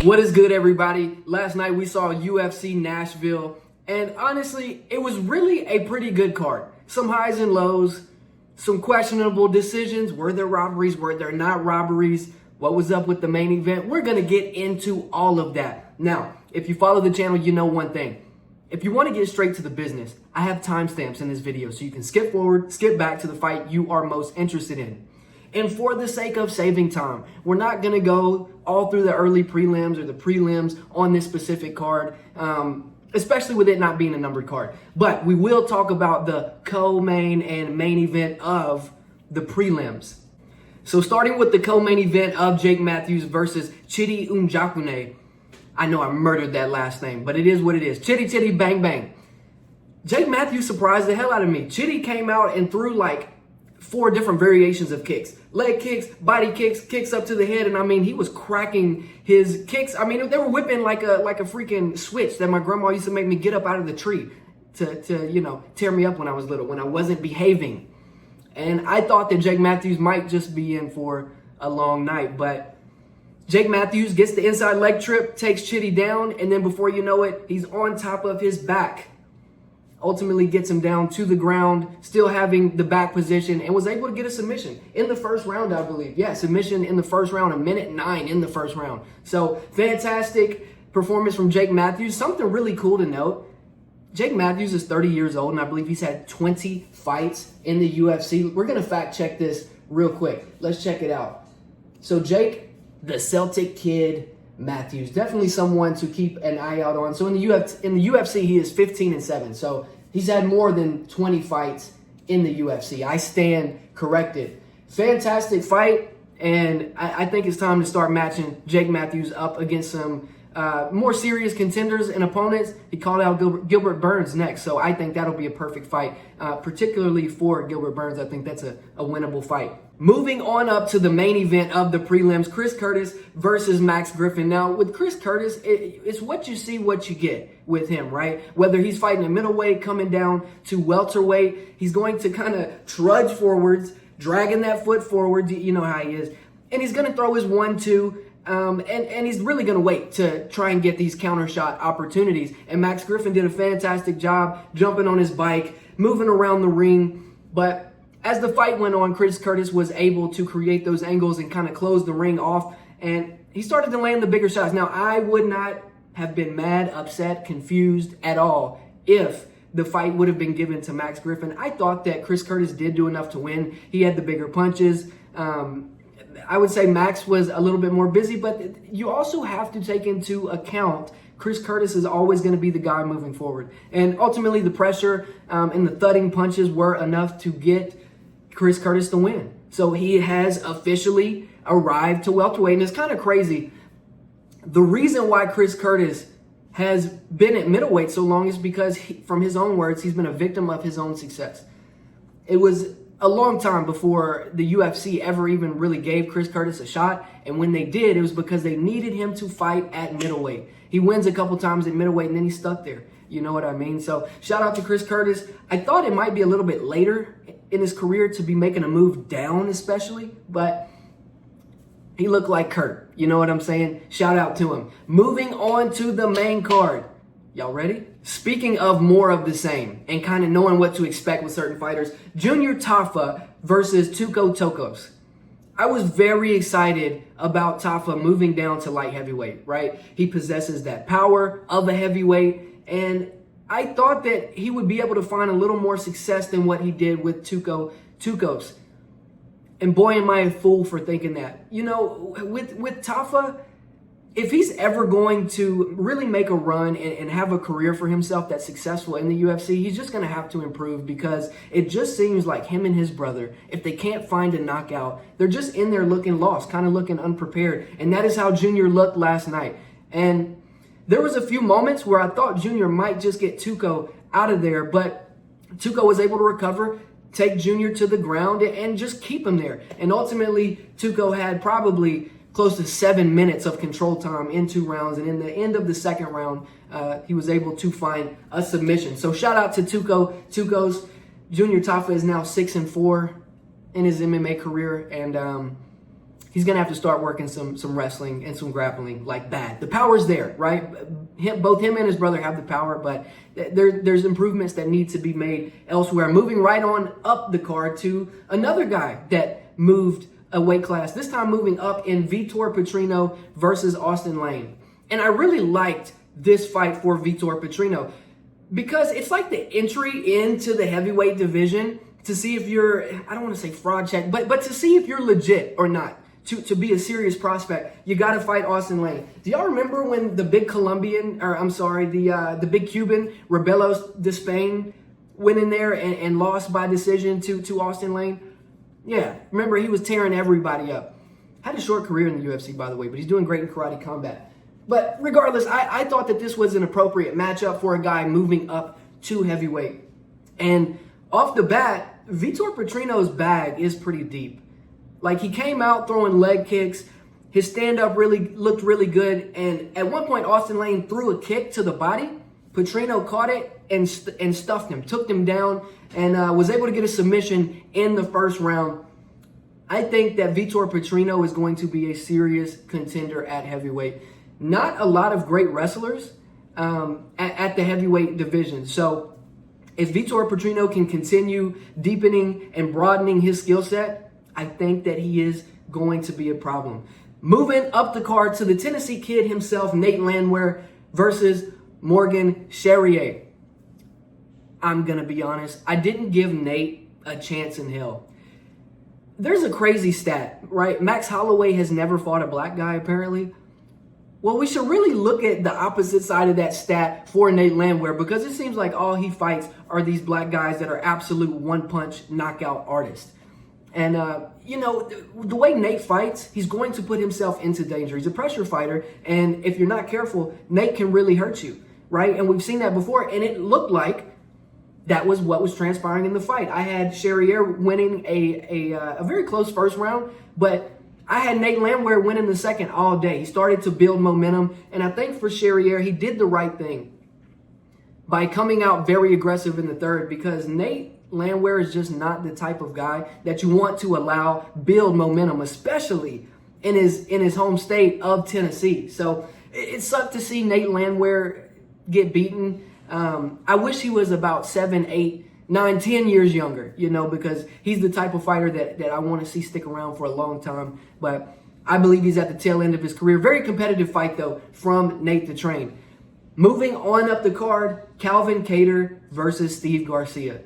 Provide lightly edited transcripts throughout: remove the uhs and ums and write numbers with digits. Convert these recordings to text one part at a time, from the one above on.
What is good, everybody? Last night we saw UFC Nashville, and honestly, it was really a pretty good card. Some highs and lows, some questionable decisions. Were there robberies? Were there not robberies? What was up with the main event? We're going to get into all of that. Now, if you follow the channel, you know one thing. If you want to get straight to the business, I have timestamps in this video so you can skip forward, skip back to the fight you are most interested in. And for the sake of saving time, we're not going to go all through the early prelims or the prelims on this specific card, especially with it not being a numbered card. But we will talk about the co-main and main event of the prelims. So starting with the co-main event of Jake Matthews versus Chidi Njokuani. I know I murdered that last name, but it is what it is. Chitty Chitty Bang Bang. Jake Matthews surprised the hell out of me. Chitty came out and threw like 4 different variations of kicks. Leg kicks, body kicks, kicks up to the head, and I mean, he was cracking his kicks. I mean, they were whipping like a freaking switch that my grandma used to make me get up out of the tree to tear me up when I was little, when I wasn't behaving. And I thought that Jake Matthews might just be in for a long night, but Jake Matthews gets the inside leg trip, takes Chitty down, and then before you know it, he's on top of his back. Ultimately gets him down to the ground, still having the back position, and was able to get a submission in the first round, I believe. Yeah, submission in the first round, 1:09 in the first round. So fantastic performance from Jake Matthews. Something really cool to note. Jake Matthews is 30 years old, and I believe he's had 20 fights in the UFC. We're going to fact check this real quick. Let's check it out. So Jake, the Celtic kid, Matthews, definitely someone to keep an eye out on. So in the UFC, he is 15-7. So he's had more than 20 fights in the UFC. I stand corrected. Fantastic fight, and I think it's time to start matching Jake Matthews up against some more serious contenders and opponents. He called out Gilbert Burns next, so I think that'll be a perfect fight, particularly for Gilbert Burns. I think that's a winnable fight. Moving on up to the main event of the prelims, Chris Curtis versus Max Griffin. Now, with Chris Curtis, it's what you see, what you get with him, right? Whether he's fighting a middleweight, coming down to welterweight, he's going to kind of trudge forwards, dragging that foot forward. You know how he is. And he's going to throw his 1-2. And he's really going to wait to try and get these counter shot opportunities. And Max Griffin did a fantastic job jumping on his bike, moving around the ring. But as the fight went on, Chris Curtis was able to create those angles and kind of close the ring off. And he started to land the bigger shots. Now, I would not have been mad, upset, confused at all if the fight would have been given to Max Griffin. I thought that Chris Curtis did do enough to win. He had the bigger punches. I would say Max was a little bit more busy, but you also have to take into account Chris Curtis is always going to be the guy moving forward. And ultimately, the pressure and the thudding punches were enough to get Chris Curtis the win. So he has officially arrived to welterweight, and it's kind of crazy. The reason why Chris Curtis has been at middleweight so long is because, from his own words, he's been a victim of his own success. It was a long time before the UFC ever even really gave Chris Curtis a shot, and when they did, it was because they needed him to fight at middleweight. He wins a couple times at middleweight, and then he's stuck there. You know what I mean? So shout out to Chris Curtis. I thought it might be a little bit later in his career to be making a move down, especially, but he looked like Kurt. You know what I'm saying? Shout out to him. Moving on to the main card. Y'all ready? Speaking of more of the same and kind of knowing what to expect with certain fighters, Junior Tafa versus Tuco Tokkos. I was very excited about Tafa moving down to light heavyweight, right? He possesses that power of a heavyweight, and I thought that he would be able to find a little more success than what he did with Tukos. And boy, am I a fool for thinking that. You know, with Tafa, if he's ever going to really make a run and have a career for himself that's successful in the UFC, he's just going to have to improve, because it just seems like him and his brother, if they can't find a knockout, they're just in there looking lost, kind of looking unprepared. And that is how Junior looked last night. And there was a few moments where I thought Junior might just get Tuco out of there, but Tuco was able to recover, take Junior to the ground, and just keep him there. And ultimately, Tuco had probably close to 7 minutes of control time in 2 rounds. And in the end of the second round, he was able to find a submission. So shout out to Tukos. Junior Tafa is now 6-4 in his MMA career. And he's going to have to start working some wrestling and some grappling like bad. The power's there, right? Both him and his brother have the power, but there's improvements that need to be made elsewhere. Moving right on up the card to another guy that moved a weight class, this time moving up in Vitor Petrino versus Austin Lane. And I really liked this fight for Vitor Petrino because it's like the entry into the heavyweight division to see if you're, I don't want to say fraud check, but to see if you're legit or not. To be a serious prospect, you got to fight Austin Lane. Do y'all remember when the big the big Cuban, Rebelos de Spain, went in there and lost by decision to Austin Lane? Yeah, remember he was tearing everybody up. Had a short career in the UFC, by the way, but he's doing great in karate combat. But regardless, I thought that this was an appropriate matchup for a guy moving up to heavyweight. And off the bat, Vitor Petrino's bag is pretty deep. Like, he came out throwing leg kicks. His stand-up looked really good. And at one point, Austin Lane threw a kick to the body. Petrino caught it and stuffed him, took him down, and was able to get a submission in the first round. I think that Vitor Petrino is going to be a serious contender at heavyweight. Not a lot of great wrestlers at the heavyweight division. So if Vitor Petrino can continue deepening and broadening his skill set, I think that he is going to be a problem. Moving up the card to the Tennessee kid himself, Nate Landwehr versus Morgan Charriere. I'm going to be honest. I didn't give Nate a chance in hell. There's a crazy stat, right? Max Holloway has never fought a black guy, apparently. Well, we should really look at the opposite side of that stat for Nate Landwehr because it seems like all he fights are these black guys that are absolute one-punch knockout artists. And, the way Nate fights, he's going to put himself into danger. He's a pressure fighter, and if you're not careful, Nate can really hurt you, right? And we've seen that before, and it looked like that was what was transpiring in the fight. I had Charriere winning a very close first round, but I had Nate Landwehr winning the second all day. He started to build momentum, and I think for Charriere, he did the right thing by coming out very aggressive in the third because Nate Landwehr is just not the type of guy that you want to allow build momentum, especially in his home state of Tennessee. So it sucked to see Nate Landwehr get beaten. I wish he was about 7, 8, 9, 10 years younger, because he's the type of fighter that I want to see stick around for a long time. But I believe he's at the tail end of his career. Very competitive fight, though, from Nate the Train. Moving on up the card, Calvin Kattar versus Steve Garcia.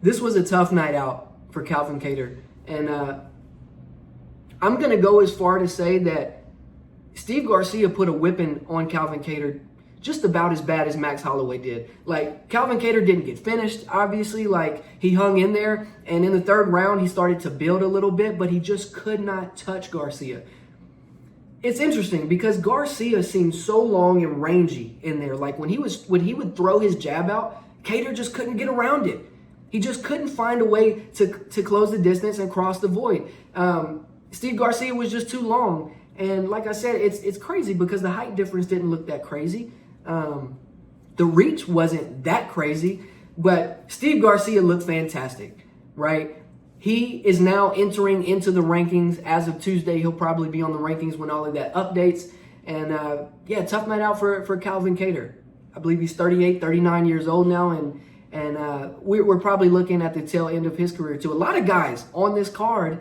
This was a tough night out for Calvin Kattar. And I'm going to go as far to say that Steve Garcia put a whipping on Calvin Kattar just about as bad as Max Holloway did. Like, Calvin Kattar didn't get finished, obviously. Like, he hung in there. And in the third round, he started to build a little bit, but he just could not touch Garcia. It's interesting because Garcia seemed so long and rangy in there. Like, when he would throw his jab out, Kattar just couldn't get around it. He just couldn't find a way to close the distance and cross the void. Steve Garcia was just too long. And like I said, it's crazy because the height difference didn't look that crazy. The reach wasn't that crazy, but Steve Garcia looked fantastic, right? He is now entering into the rankings. As of Tuesday, he'll probably be on the rankings when all of that updates. And tough night out for Calvin Kattar. I believe he's 38, 39 years old now, and we're probably looking at the tail end of his career too. A lot of guys on this card,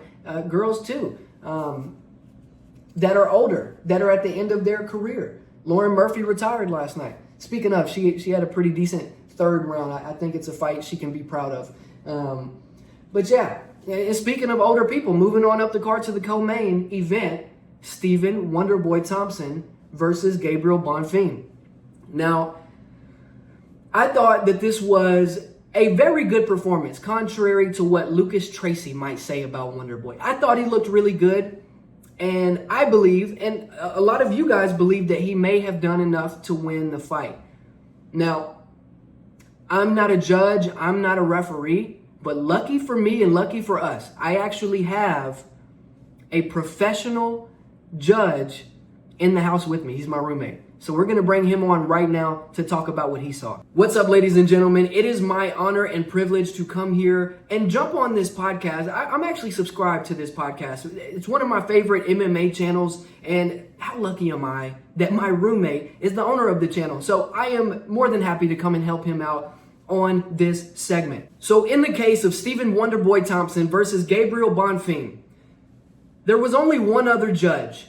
girls too, that are older, that are at the end of their career. Lauren Murphy retired last night. Speaking of, she had a pretty decent third round. I think it's a fight she can be proud of. But yeah, and speaking of older people, moving on up the card to the co-main event, Stephen Wonderboy Thompson versus Gabriel Bonfim. Now, I thought that this was a very good performance, contrary to what Lucas Tracy might say about Wonderboy. I thought he looked really good, and I believe, and a lot of you guys believe, that he may have done enough to win the fight. Now, I'm not a judge, I'm not a referee, but lucky for me and lucky for us, I actually have a professional judge in the house with me. He's my roommate. So we're going to bring him on right now to talk about what he saw. What's up, ladies and gentlemen? It is my honor and privilege to come here and jump on this podcast. I'm actually subscribed to this podcast. It's one of my favorite MMA channels, and how lucky am I that my roommate is the owner of the channel. So I am more than happy to come and help him out on this segment. So in the case of Stephen Wonderboy Thompson versus Gabriel Bonfim, there was only one other judge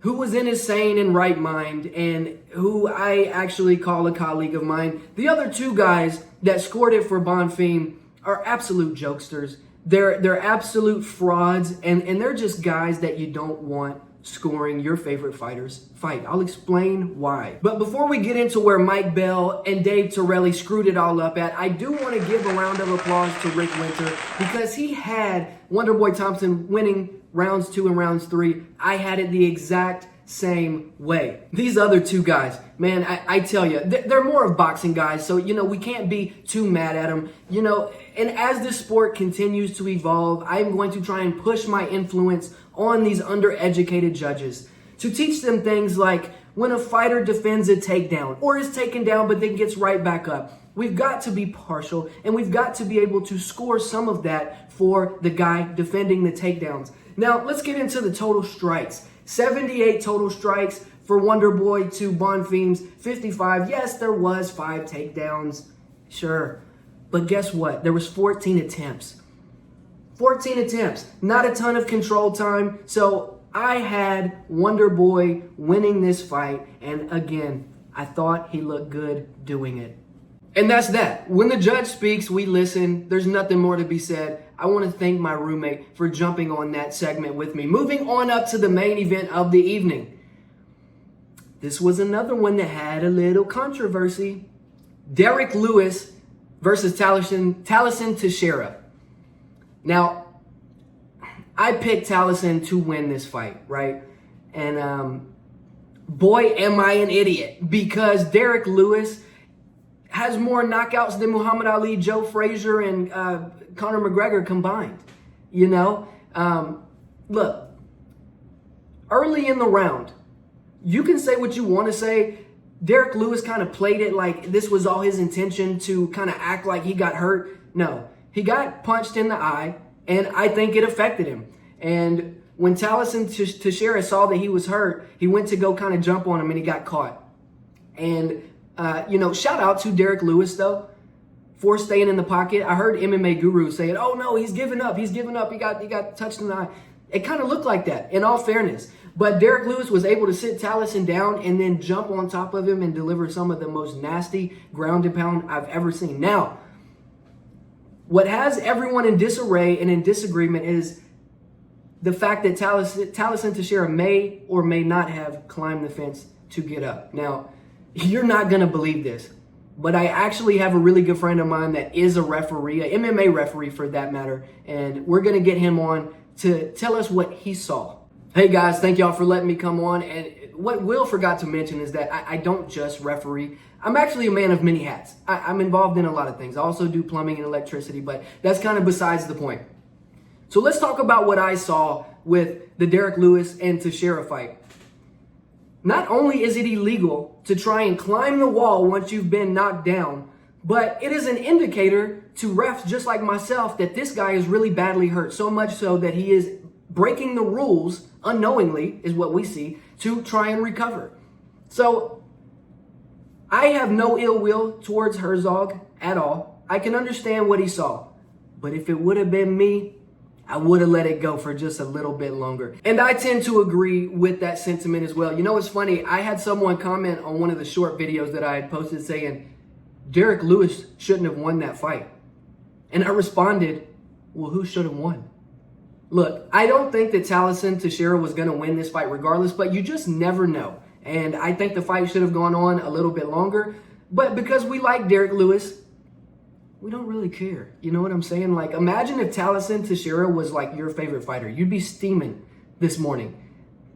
who was in his sane and right mind, and who I actually call a colleague of mine. The other two guys that scored it for Bonfim are absolute jokesters. They're absolute frauds, and they're just guys that you don't want scoring your favorite fighter's fight. I'll explain why. But before we get into where Mike Bell and Dave Torelli screwed it all up at, I do want to give a round of applause to Rick Winter, because he had Wonderboy Thompson winning rounds 2 and rounds 3. I had it the exact same way. These other two guys, man, I tell you, they're more of boxing guys, so, we can't be too mad at them, and as this sport continues to evolve, I'm going to try and push my influence on these undereducated judges to teach them things like when a fighter defends a takedown or is taken down but then gets right back up. We've got to be partial, and we've got to be able to score some of that for the guy defending the takedowns. Now, let's get into the total strikes. 78 total strikes for Wonderboy to Bonfim's 55. Yes, there was 5 takedowns, sure. But guess what? There was 14 attempts. 14 attempts. Not a ton of control time. So I had Wonderboy winning this fight. And again, I thought he looked good doing it. And that's that. When the judge speaks, we listen. There's nothing more to be said. I want to thank my roommate for jumping on that segment with me. Moving on up to the main event of the evening. This was another one that had a little controversy. Derrick Lewis versus Tallison Teixeira. Now, I picked Tallison to win this fight, right? And boy, am I an idiot, because Derrick Lewis has more knockouts than Muhammad Ali, Joe Frazier, and Conor McGregor combined. Look, early in the round, you can say what you want to say. Derrick Lewis kind of played it like this was all his intention, to kind of act like he got hurt. No, he got punched in the eye, and I think it affected him. And when Tallison Teixeira saw that he was hurt, he went to go kind of jump on him, and he got caught. And shout out to Derrick Lewis, though, for staying in the pocket. I heard MMA Guru saying, oh, no, he's giving up. He's giving up. He got touched in the eye. It kind of looked like that, in all fairness. But Derrick Lewis was able to sit Tallison down and then jump on top of him and deliver some of the most nasty ground and pound I've ever seen. Now, what has everyone in disarray and in disagreement is the fact that Tallison Teixeira may or may not have climbed the fence to get up. Now, you're not going to believe this, but I actually have a really good friend of mine that is a referee, an MMA referee for that matter, and we're going to get him on to tell us what he saw. Hey guys, thank y'all for letting me come on. And what Will forgot to mention is that I don't just referee. I'm actually a man of many hats. I'm involved in a lot of things. I also do plumbing and electricity, but that's kind of besides the point. So let's talk about what I saw with the Derrick Lewis and Teixeira fight. Not only is it illegal to try and climb the wall once you've been knocked down, but it is an indicator to refs just like myself that this guy is really badly hurt, so much so that he is breaking the rules unknowingly, is what we see, to try and recover. So I have no ill will towards Herzog at all. I can understand what he saw, but if it would have been me, I would have let it go for just a little bit longer. And I tend to agree with that sentiment as well. You know, it's funny. I had someone comment on one of the short videos that I had posted saying, Derrick Lewis shouldn't have won that fight. And I responded, well, who should have won? Look, I don't think that Tallison Teixeira was going to win this fight regardless, but you just never know. And I think the fight should have gone on a little bit longer. But because we like Derrick Lewis, we don't really care. You know what I'm saying? Like, imagine if Tallison Teixeira was like your favorite fighter. You'd be steaming this morning,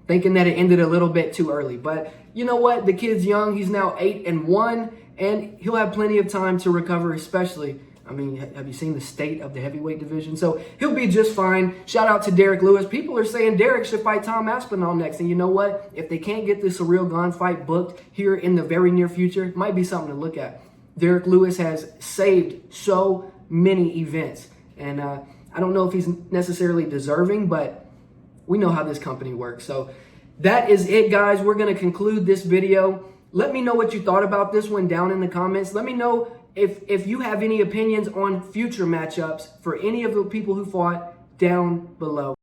thinking that it ended a little bit too early. But you know what? The kid's young. He's now 8-1, and he'll have plenty of time to recover, especially I mean, have you seen the state of the heavyweight division? So he'll be just fine. Shout out to Derrick Lewis. People are saying Derrick should fight Tom Aspinall next. And you know what? If they can't get this Surreal Gone fight booked here in the very near future, it might be something to look at. Derrick Lewis has saved so many events. And I don't know if he's necessarily deserving, but we know how this company works. So that is it, guys. We're going to conclude this video. Let me know what you thought about this one down in the comments. Let me know if you have any opinions on future matchups for any of the people who fought down below.